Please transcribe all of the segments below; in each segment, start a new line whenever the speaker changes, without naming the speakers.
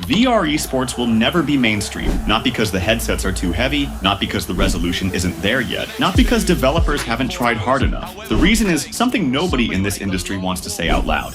VR esports will never be mainstream, not because the headsets are too heavy, not because the resolution isn't there yet, not because developers haven't tried hard enough. The reason is something nobody in this industry wants to say out loud.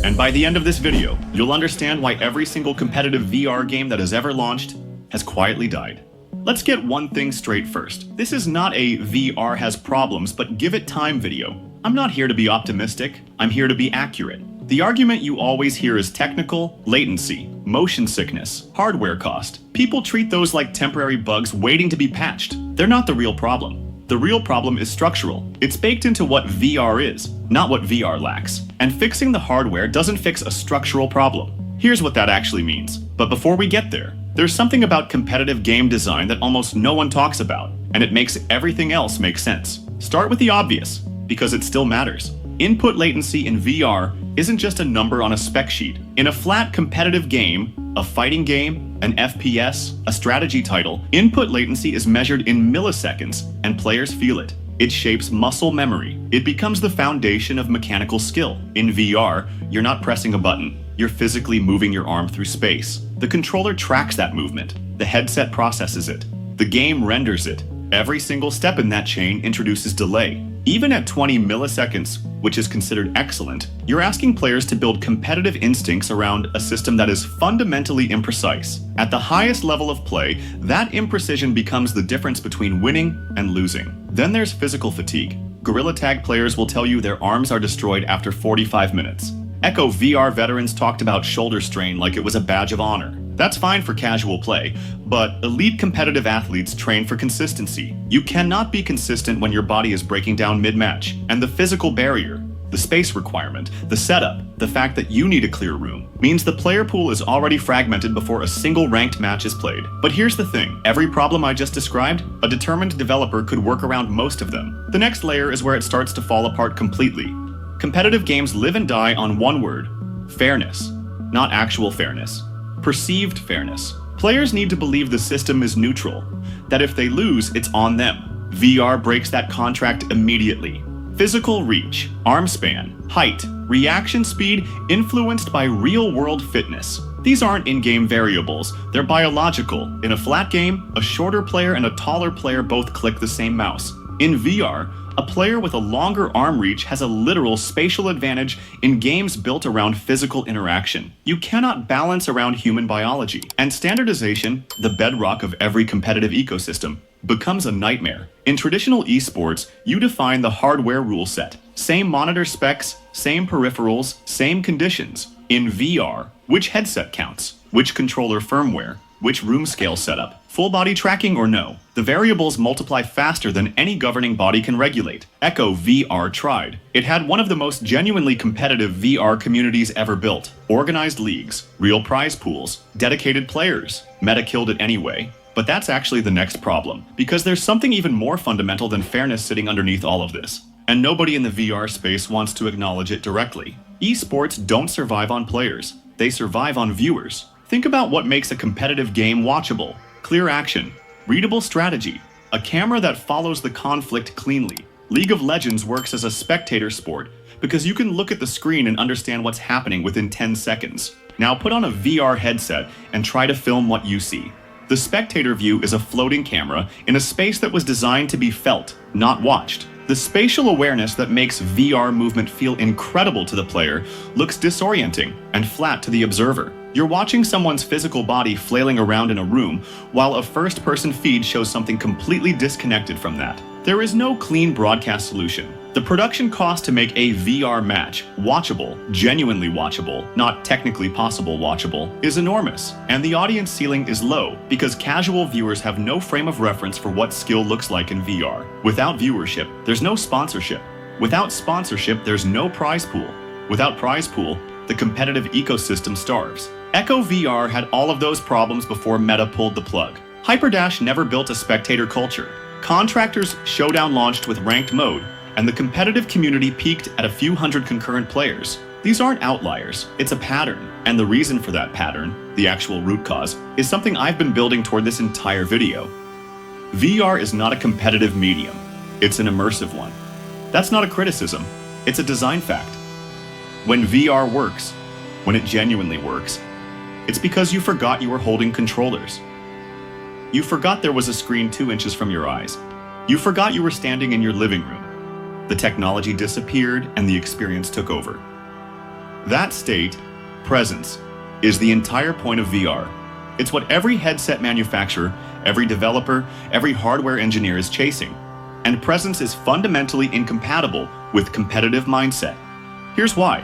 And by the end of this video, you'll understand why every single competitive VR game that has ever launched has quietly died. Let's get one thing straight first. This is not a VR has problems, but give it time video. I'm not here to be optimistic, I'm here to be accurate. The argument you always hear is technical, latency, motion sickness, hardware cost. People treat those like temporary bugs waiting to be patched. They're not the real problem. The real problem is structural. It's baked into what VR is, not what VR lacks. And fixing the hardware doesn't fix a structural problem. Here's what that actually means. But before we get there, there's something about competitive game design that almost no one talks about, and it makes everything else make sense. Start with the obvious, because it still matters. Input latency in VR isn't just a number on a spec sheet. In a flat competitive game, a fighting game, an FPS, a strategy title, input latency is measured in milliseconds, and players feel it. It shapes muscle memory. It becomes the foundation of mechanical skill. In VR, you're not pressing a button. You're physically moving your arm through space. The controller tracks that movement. The headset processes it. The game renders it. Every single step in that chain introduces delay. Even at 20 milliseconds, which is considered excellent, you're asking players to build competitive instincts around a system that is fundamentally imprecise. At the highest level of play, that imprecision becomes the difference between winning and losing. Then there's physical fatigue. Gorilla Tag players will tell you their arms are destroyed after 45 minutes. Echo VR veterans talked about shoulder strain like it was a badge of honor. That's fine for casual play, but elite competitive athletes train for consistency. You cannot be consistent when your body is breaking down mid-match, and the physical barrier, the space requirement, the setup, the fact that you need a clear room, means the player pool is already fragmented before a single ranked match is played. But here's the thing, every problem I just described, a determined developer could work around most of them. The next layer is where it starts to fall apart completely. Competitive games live and die on one word: fairness. Not actual fairness. Perceived fairness. Players need to believe the system is neutral, that if they lose, it's on them. VR breaks that contract immediately. Physical reach, arm span, height, reaction speed influenced by real-world fitness. These aren't in-game variables, they're biological. In a flat game, a shorter player and a taller player both click the same mouse. In VR, a player with a longer arm reach has a literal spatial advantage in games built around physical interaction. You cannot balance around human biology. And standardization, the bedrock of every competitive ecosystem, becomes a nightmare. In traditional esports, you define the hardware rule set. Same monitor specs, same peripherals, same conditions. In VR, which headset counts? Which controller firmware? Which room scale setup? Full body tracking or no? The variables multiply faster than any governing body can regulate. Echo VR tried. It had one of the most genuinely competitive VR communities ever built. Organized leagues, real prize pools, dedicated players. Meta killed it anyway. But that's actually the next problem, because there's something even more fundamental than fairness sitting underneath all of this. And nobody in the VR space wants to acknowledge it directly. Esports don't survive on players. They survive on viewers. Think about what makes a competitive game watchable. Clear action, readable strategy, a camera that follows the conflict cleanly. League of Legends works as a spectator sport because you can look at the screen and understand what's happening within 10 seconds. Now put on a VR headset and try to film what you see. The spectator view is a floating camera in a space that was designed to be felt, not watched. The spatial awareness that makes VR movement feel incredible to the player looks disorienting and flat to the observer. You're watching someone's physical body flailing around in a room, while a first-person feed shows something completely disconnected from that. There is no clean broadcast solution. The production cost to make a VR match watchable, genuinely watchable, not technically possible watchable, is enormous. And the audience ceiling is low, because casual viewers have no frame of reference for what skill looks like in VR. Without viewership, there's no sponsorship. Without sponsorship, there's no prize pool. Without prize pool, the competitive ecosystem starves. Echo VR had all of those problems before Meta pulled the plug. Hyperdash never built a spectator culture. Contractors Showdown launched with ranked mode, and the competitive community peaked at a few hundred concurrent players. These aren't outliers, it's a pattern. And the reason for that pattern, the actual root cause, is something I've been building toward this entire video. VR is not a competitive medium, it's an immersive one. That's not a criticism, it's a design fact. When VR works, when it genuinely works, it's because you forgot you were holding controllers. You forgot there was a screen 2 inches from your eyes. You forgot you were standing in your living room. The technology disappeared and the experience took over. That state, presence, is the entire point of VR. It's what every headset manufacturer, every developer, every hardware engineer is chasing. And presence is fundamentally incompatible with competitive mindset. Here's why.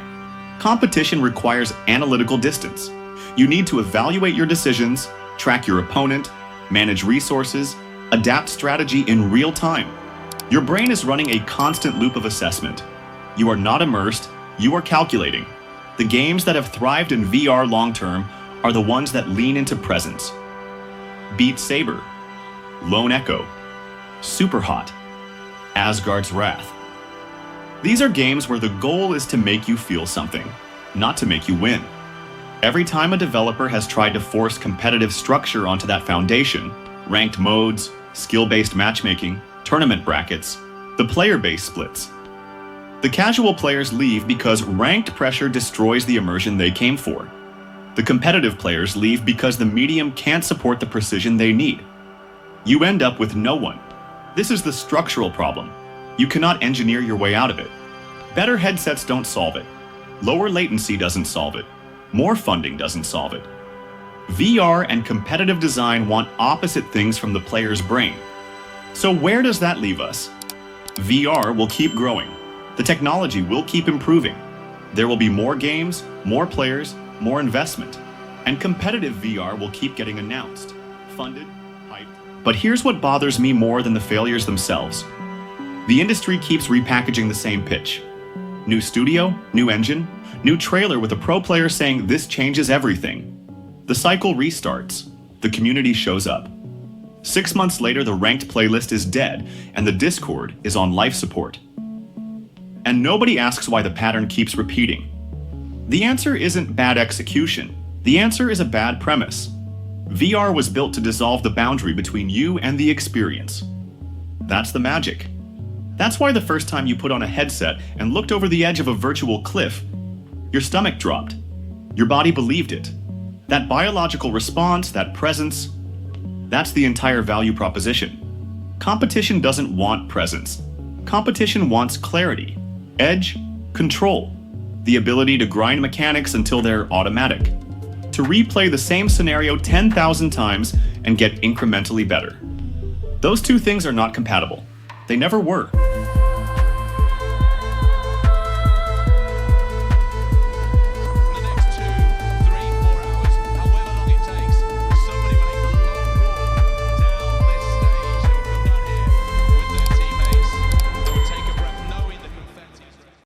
Competition requires analytical distance. You need to evaluate your decisions, track your opponent, manage resources, adapt strategy in real time. Your brain is running a constant loop of assessment. You are not immersed, you are calculating. The games that have thrived in VR long-term are the ones that lean into presence. Beat Saber, Lone Echo, Superhot, Asgard's Wrath. These are games where the goal is to make you feel something, not to make you win. Every time a developer has tried to force competitive structure onto that foundation, ranked modes, skill-based matchmaking, tournament brackets, the player base splits. The casual players leave because ranked pressure destroys the immersion they came for. The competitive players leave because the medium can't support the precision they need. You end up with no one. This is the structural problem. You cannot engineer your way out of it. Better headsets don't solve it. Lower latency doesn't solve it. More funding doesn't solve it. VR and competitive design want opposite things from the player's brain. So where does that leave us? VR will keep growing. The technology will keep improving. There will be more games, more players, more investment. And competitive VR will keep getting announced, funded, hyped. But here's what bothers me more than the failures themselves. The industry keeps repackaging the same pitch. New studio, new engine, new trailer with a pro player saying this changes everything. The cycle restarts. The community shows up. 6 months later, the ranked playlist is dead and the Discord is on life support. And nobody asks why the pattern keeps repeating. The answer isn't bad execution. The answer is a bad premise. VR was built to dissolve the boundary between you and the experience. That's the magic. That's why the first time you put on a headset and looked over the edge of a virtual cliff, your stomach dropped. Your body believed it. That biological response, that presence, that's the entire value proposition. Competition doesn't want presence. Competition wants clarity, edge, control, the ability to grind mechanics until they're automatic, to replay the same scenario 10,000 times and get incrementally better. Those two things are not compatible. They never were.